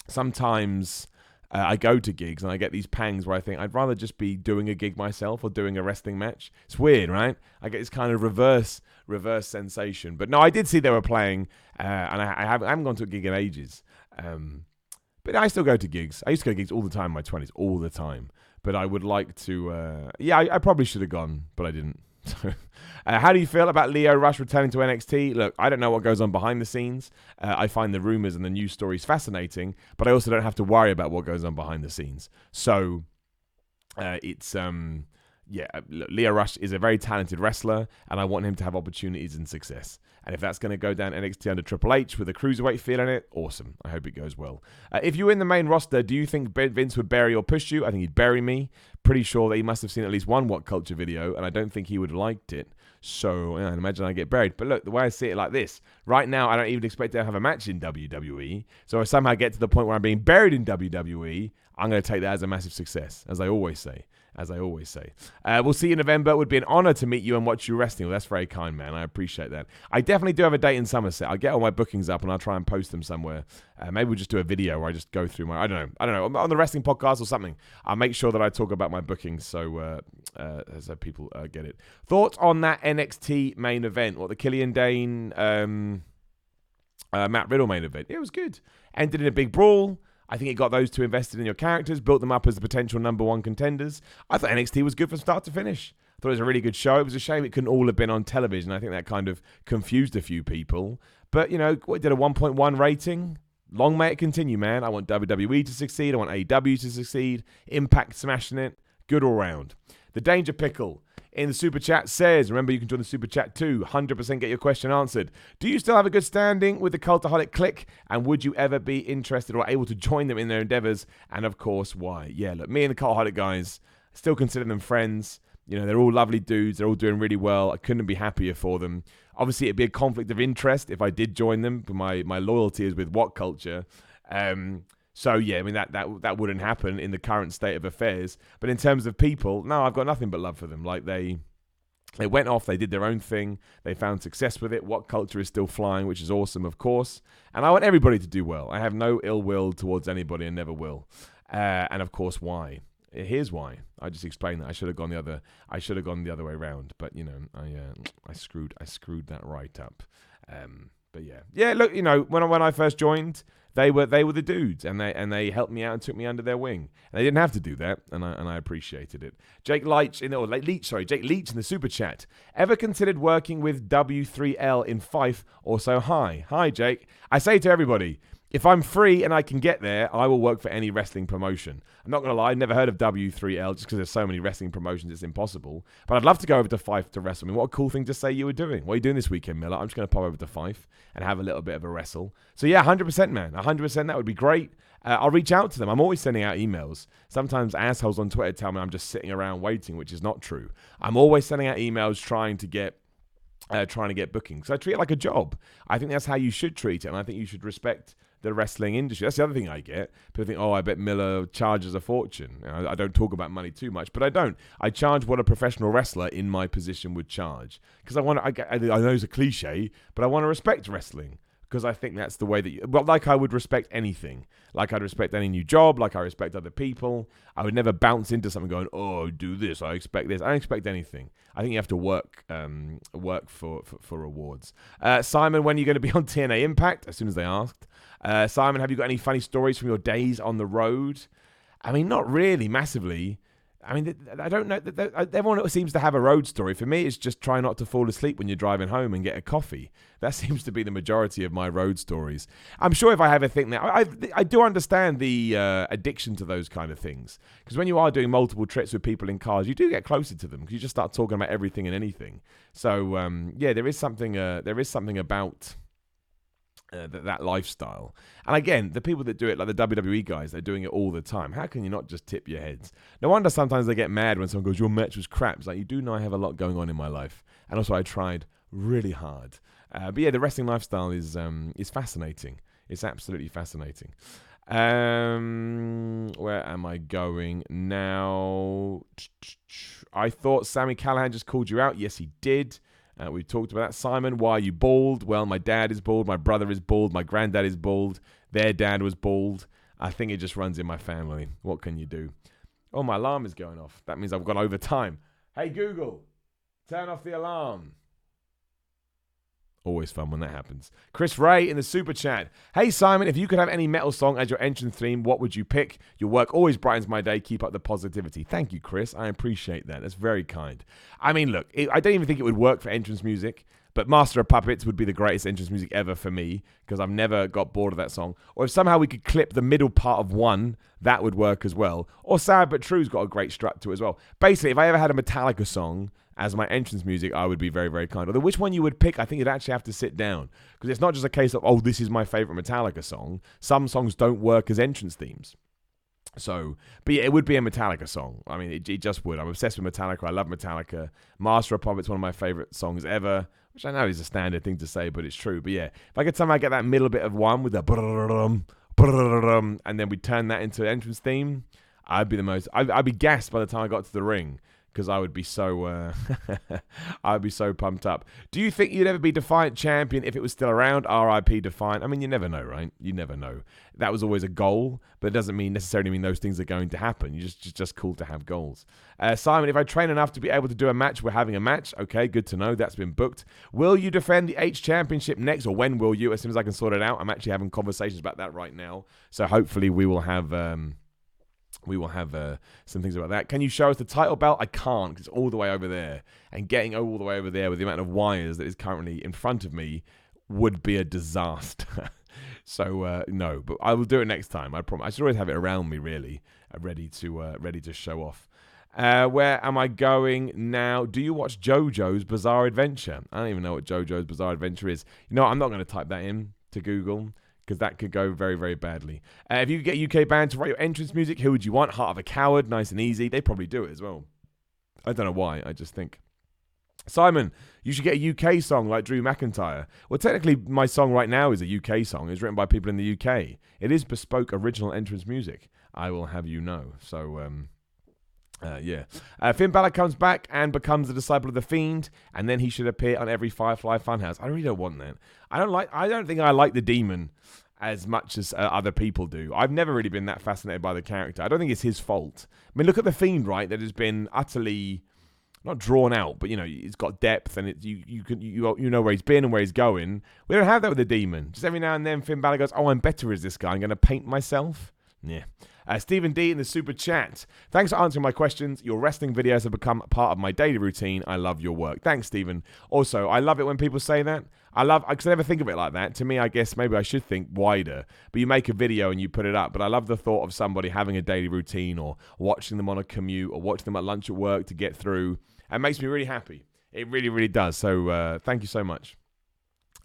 sometimes I go to gigs and I get these pangs where I think I'd rather just be doing a gig myself or doing a wrestling match. It's weird, right? I get this kind of reverse sensation. But no, I did see they were playing, and I haven't gone to a gig in ages. But I still go to gigs. I used to go to gigs all the time in my 20s, all the time. But I would like to, I probably should have gone, but I didn't. How do you feel about Lio Rush returning to NXT? Look, I don't know what goes on behind the scenes. I find the rumors and the news stories fascinating, but I also don't have to worry about what goes on behind the scenes. So Lio Rush is a very talented wrestler, and I want him to have opportunities and success. And if that's going to go down NXT under Triple H with a cruiserweight feel in it, awesome. I hope it goes well. If you're in the main roster, do you think Vince would bury or push you? I think he'd bury me. Pretty sure that he must have seen at least one What Culture video, and I don't think he would have liked it. So I imagine I get buried. But look, the way I see it like this, right now I don't even expect to have a match in WWE. So if I somehow get to the point where I'm being buried in WWE, I'm going to take that as a massive success, as I always say. We'll see you in November. It would be an honor to meet you and watch you wrestling. Well, that's very kind, man. I appreciate that. I definitely do have a date in Somerset. I'll get all my bookings up and I'll try and post them somewhere. Maybe we'll just do a video where I just go through I don't know, on the wrestling podcast or something. I'll make sure that I talk about my bookings so people get it. Thoughts on that NXT main event? What, the Killian Dane, Matt Riddle main event? It was good. Ended in a big brawl. I think it got those two invested in your characters, built them up as the potential number one contenders. I thought NXT was good from start to finish. I thought it was a really good show. It was a shame it couldn't all have been on television. I think that kind of confused a few people. But, it did a 1.1 rating. Long may it continue, man. I want WWE to succeed. I want AEW to succeed. Impact smashing it. Good all round. The Danger Pickle in the Super Chat says, remember you can join the Super Chat too, 100% get your question answered. Do you still have a good standing with the Cultaholic Clique? And would you ever be interested or able to join them in their endeavors? And of course, why? Yeah, look, me and the Cultaholic guys, still consider them friends. They're all lovely dudes. They're all doing really well. I couldn't be happier for them. Obviously, it'd be a conflict of interest if I did join them, but my loyalty is with What Culture. So yeah, I mean that wouldn't happen in the current state of affairs. But in terms of people, no, I've got nothing but love for them. Like they went off, they did their own thing, they found success with it. What Culture is still flying, which is awesome, of course. And I want everybody to do well. I have no ill will towards anybody and never will. And of course, why? Here's why. I just explained that I should have gone the other way around. But you know, I screwed that right up. But yeah. Look, you know, when I first joined, they were the dudes, and they helped me out and took me under their wing. And they didn't have to do that, and I appreciated it. Jake Leach in the super chat. Ever considered working with W3L in Fife? Also, hi Jake. I say to everybody, if I'm free and I can get there, I will work for any wrestling promotion. I'm not going to lie, I've never heard of W3L just because there's so many wrestling promotions, it's impossible. But I'd love to go over to Fife to wrestle. I mean, what a cool thing to say you were doing. What are you doing this weekend, Miller? I'm just going to pop over to Fife and have a little bit of a wrestle. So yeah, 100%, man. 100%, that would be great. I'll reach out to them. I'm always sending out emails. Sometimes assholes on Twitter tell me I'm just sitting around waiting, which is not true. I'm always sending out emails trying to get bookings. So I treat it like a job. I think that's how you should treat it, and I think you should respect the wrestling industry. That's the other thing I get. People think, I bet Miller charges a fortune. You know, I don't talk about money too much, but I don't. I charge what a professional wrestler in my position would charge. Because I know it's a cliche, but I want to respect wrestling. Because I think that's the way that like I would respect anything. Like I'd respect any new job, like I respect other people. I would never bounce into something going, do this, I expect this. I don't expect anything. I think you have to work for rewards. Simon, when are you going to be on TNA Impact? As soon as they asked. Simon, have you got any funny stories from your days on the road? I mean, not really, massively. I mean, I don't know. Everyone seems to have a road story. For me, it's just try not to fall asleep when you're driving home and get a coffee. That seems to be the majority of my road stories. I'm sure if I have a thing now, I do understand the addiction to those kind of things. Because when you are doing multiple trips with people in cars, you do get closer to them because you just start talking about everything and anything. So, there is something about that lifestyle. And again, the people that do it, like the WWE guys, they're doing it all the time. How can you not just tip your heads? No wonder sometimes they get mad when someone goes, your match was crap. It's like, you do know I have a lot going on in my life. And also I tried really hard. But yeah, the wrestling lifestyle is fascinating. It's absolutely fascinating. Where am I going now? I thought Sami Callihan just called you out. Yes, he did. We talked about that. Simon, why are you bald? Well, my dad is bald. My brother is bald. My granddad is bald. Their dad was bald. I think it just runs in my family. What can you do? Oh, my alarm is going off. That means I've gone over time. Hey, Google, turn off the alarm. Always fun when that happens. Chris Ray in the super chat. Hey, Simon, if you could have any metal song as your entrance theme, what would you pick? Your work always brightens my day. Keep up the positivity. Thank you, Chris. I appreciate that. That's very kind. I mean, look, I don't even think it would work for entrance music, but Master of Puppets would be the greatest entrance music ever for me because I've never got bored of that song. Or if somehow we could clip the middle part of one, that would work as well. Or Sad But True's got a great strut to it as well. Basically, if I ever had a Metallica song as my entrance music, I would be very, very kind. Although which one you would pick, I think you'd actually have to sit down. Because it's not just a case of, this is my favorite Metallica song. Some songs don't work as entrance themes. So, but yeah, it would be a Metallica song. I mean, it just would. I'm obsessed with Metallica. I love Metallica. Master of Puppets, one of my favorite songs ever. Which I know is a standard thing to say, but it's true. But yeah, if I could somehow get that middle bit of one with the and then we turn that into an entrance theme, I'd be gassed by the time I got to the ring. Because I would be so, I'd be so pumped up. Do you think you'd ever be Defiant champion if it was still around? R.I.P. Defiant. I mean, you never know, right? You never know. That was always a goal, but it doesn't necessarily mean those things are going to happen. It's just cool to have goals. Simon, if I train enough to be able to do a match, we're having a match. Okay, good to know. That's been booked. Will you defend the H Championship next, or when will you? As soon as I can sort it out. I'm actually having conversations about that right now. So hopefully we will have some things about that. Can you show us the title belt? I can't because it's all the way over there. And getting all the way over there with the amount of wires that is currently in front of me would be a disaster. So, no. But I will do it next time. I promise. I should always have it around me, really, ready to show off. Where am I going now? Do you watch JoJo's Bizarre Adventure? I don't even know what JoJo's Bizarre Adventure is. You know, I'm not going to type that in to Google, because that could go very, very badly. If you could get UK band to write your entrance music, who would you want? Heart of a Coward, nice and easy. They probably do it as well. I don't know why. I just think Simon, you should get a UK song like Drew McIntyre. Well, technically, my song right now is a UK song. It's written by people in the UK. It is bespoke original entrance music, I will have you know. So, yeah. Finn Balor comes back and becomes a disciple of the Fiend, and then he should appear on every Firefly Funhouse. I really don't want that. I don't think I like the Demon as much as other people do. I've never really been that fascinated by the character. I don't think it's his fault. I mean, look at the Fiend, right? That has been utterly not drawn out, but it's got depth, and you know where he's been and where he's going. We don't have that with the Demon. Just every now and then, Finn Balor goes, "Oh, I'm better as this guy. I'm going to paint myself." Yeah. Stephen D in the super chat. Thanks for answering my questions. Your wrestling videos have become part of my daily routine. I love your work. Thanks, Stephen. Also, I love it when people say that. Because I never think of it like that. To me, I guess maybe I should think wider. But you make a video and you put it up. But I love the thought of somebody having a daily routine, or watching them on a commute, or watching them at lunch at work to get through. It makes me really happy. It really, really does. So thank you so much.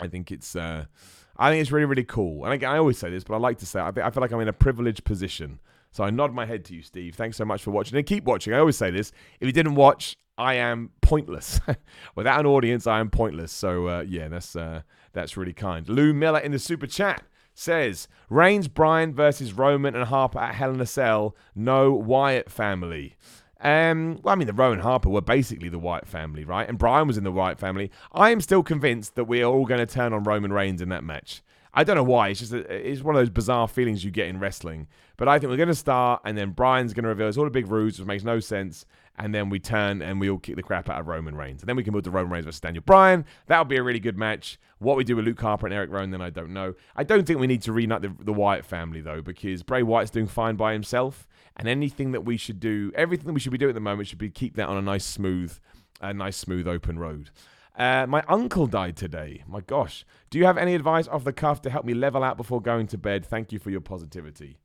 I think it's really, really cool. And again, I always say this, but I like to say I feel like I'm in a privileged position. So I nod my head to you, Steve. Thanks so much for watching. And keep watching. I always say this. If you didn't watch, I am pointless. Without an audience, I am pointless. So, yeah, that's really kind. Lou Miller in the super chat says, Reigns, Bryan versus Roman and Harper at Hell in a Cell. No Wyatt family. Well, I mean, the Rowan Harper were basically the Wyatt family, right? And Bryan was in the Wyatt family. I am still convinced that we're all going to turn on Roman Reigns in that match. I don't know why. It's just it's one of those bizarre feelings you get in wrestling. But I think we're going to start, and then Bryan's going to reveal all the big ruse, which makes no sense. And then we turn and we all kick the crap out of Roman Reigns. And then we can build the Roman Reigns versus Daniel Bryan. That'll be a really good match. What we do with Luke Harper and Eric Rowan, then I don't know. I don't think we need to reunite the Wyatt family, though, because Bray Wyatt's doing fine by himself. And anything that we should do, everything that we should be doing at the moment should be keep that on a nice, smooth open road. My uncle died today. My gosh. Do you have any advice off the cuff to help me level out before going to bed? Thank you for your positivity.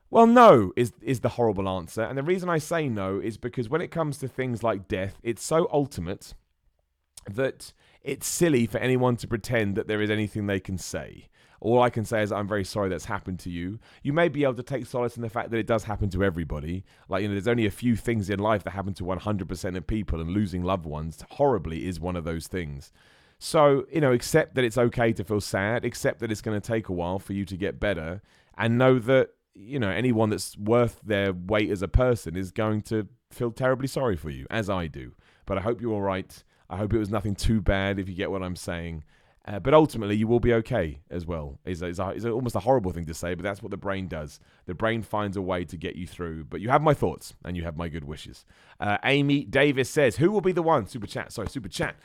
Well, no is the horrible answer. And the reason I say no is because when it comes to things like death, it's so ultimate that it's silly for anyone to pretend that there is anything they can say. All I can say is I'm very sorry that's happened to you. You may be able to take solace in the fact that it does happen to everybody. Like, there's only a few things in life that happen to 100% of people, and losing loved ones horribly is one of those things. So, accept that it's okay to feel sad, accept that it's going to take a while for you to get better, and know that, anyone that's worth their weight as a person is going to feel terribly sorry for you, as I do. But I hope you're all right. I hope it was nothing too bad, if you get what I'm saying. But ultimately, you will be okay as well. It's almost a horrible thing to say, but that's what the brain does. The brain finds a way to get you through. But you have my thoughts, and you have my good wishes. Amy Davis says, who will be the one? Super chat.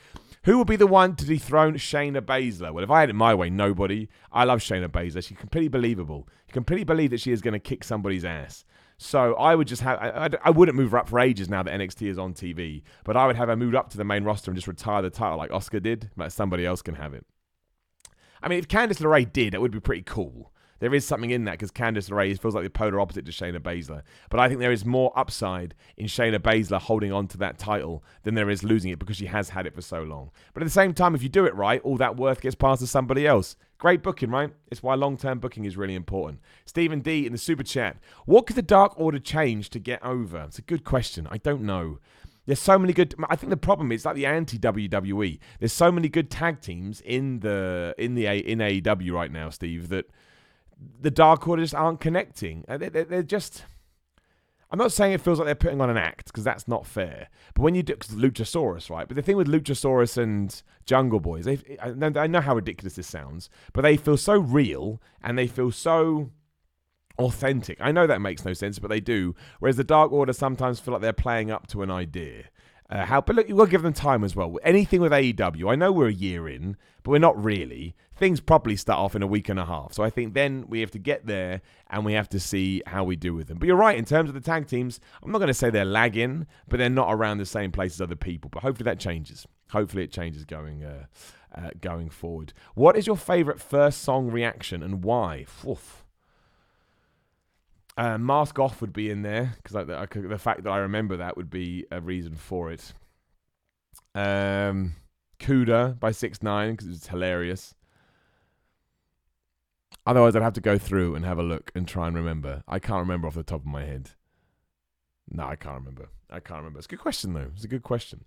Who will be the one to dethrone Shayna Baszler? Well, if I had it my way, nobody. I love Shayna Baszler. She's completely believable. You completely believe that she is going to kick somebody's ass. So I would just have, I wouldn't move her up for ages now that NXT is on TV, but I would have her moved up to the main roster and just retire the title like Asuka did, but somebody else can have it. I mean, if Candice LeRae did, that would be pretty cool. There is something in that because Candice LeRae feels like the polar opposite to Shayna Baszler. But I think there is more upside in Shayna Baszler holding on to that title than there is losing it because she has had it for so long. But at the same time, if you do it right, all that worth gets passed to somebody else. Great booking, right? It's why long-term booking is really important. Stephen D in the super chat. What could the Dark Order change to get over? It's a good question. I don't know. There's so many good. I think the problem is like the anti-WWE. There's so many good tag teams in AEW right now, Steve, that the Dark Order just aren't connecting. They're just. I'm not saying it feels like they're putting on an act because that's not fair. But when you do, cause Luchasaurus, right? But the thing with Luchasaurus and Jungle Boys, I know how ridiculous this sounds, but they feel so real and they feel so authentic. I know that makes no sense, but they do. Whereas the Dark Order sometimes feel like they're playing up to an idea. But look, you've got to give them time as well. Anything with AEW, I know we're a year in, but we're not really. Things probably start off in a week and a half. So I think then we have to get there and we have to see how we do with them. But you're right, in terms of the tag teams, I'm not going to say they're lagging, but they're not around the same place as other people. But hopefully that changes. Hopefully it changes going forward. What is your favorite first song reaction and why? Oof. Mask Off would be in there because the fact that I remember that would be a reason for it. Cuda by 6ix9ine because it's hilarious. Otherwise, I'd have to go through and have a look and try and remember. I can't remember off the top of my head. No, I can't remember. It's a good question, though. It's a good question.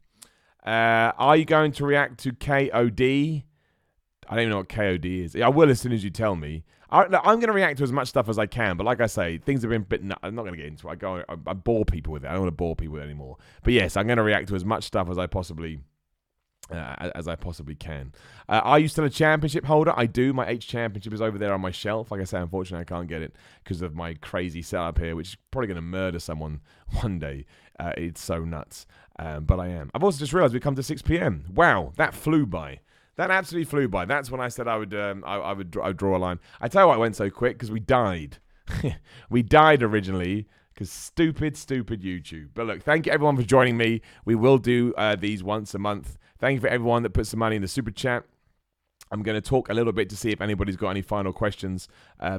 Are you going to react to KOD? I don't even know what KOD is. I will as soon as you tell me. I'm going to react to as much stuff as I can, but like I say, things have been a bit. I'm not going to get into it. I bore people with it. I don't want to bore people with it anymore. But yes, I'm going to react to as much stuff as I possibly can. Are you still a championship holder? I do. My H championship is over there on my shelf. Like I say, unfortunately, I can't get it because of my crazy setup here, which is probably going to murder someone one day. It's so nuts. But I am. I've also just realized we've come to 6 p.m. Wow, that flew by. That absolutely flew by. That's when I said I would draw a line. I tell you why it went so quick, because we died. We died originally because stupid YouTube. But look, thank you everyone for joining me. We will do these once a month. Thank you for everyone that puts some money in the super chat. I'm going to talk a little bit to see if anybody's got any final questions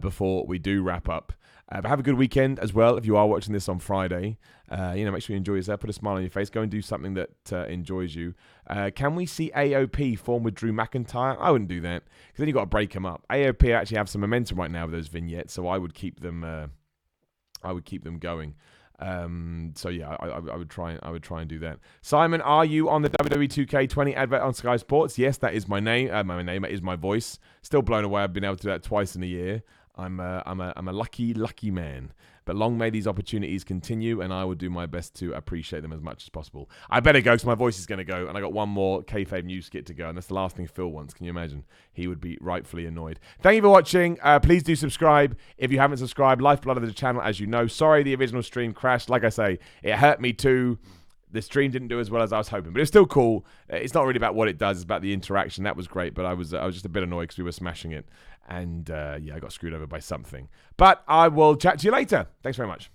before we do wrap up. But have a good weekend as well. If you are watching this on Friday, make sure you enjoy yourself. Put a smile on your face. Go and do something that enjoys you. Can we see AOP form with Drew McIntyre? I wouldn't do that because then you've got to break them up. AOP actually have some momentum right now with those vignettes, so I would keep them. Going. So yeah, I would try and do that. Simon, are you on the WWE 2K20 advert on Sky Sports? Yes, that is my name. My name is my voice. Still blown away. I've been able to do that twice in a year. I'm a lucky man. But long may these opportunities continue, and I will do my best to appreciate them as much as possible. I better go because my voice is going to go, and I got one more kayfabe news skit to go, and that's the last thing Phil wants. Can you imagine? He would be rightfully annoyed. Thank you for watching. Please do subscribe if you haven't subscribed. Lifeblood of the channel, as you know. Sorry the original stream crashed. Like I say, it hurt me too. The stream didn't do as well as I was hoping, but it's still cool. It's not really about what it does; it's about the interaction. That was great, but I was just a bit annoyed because we were smashing it, and I got screwed over by something. But I will chat to you later. Thanks very much.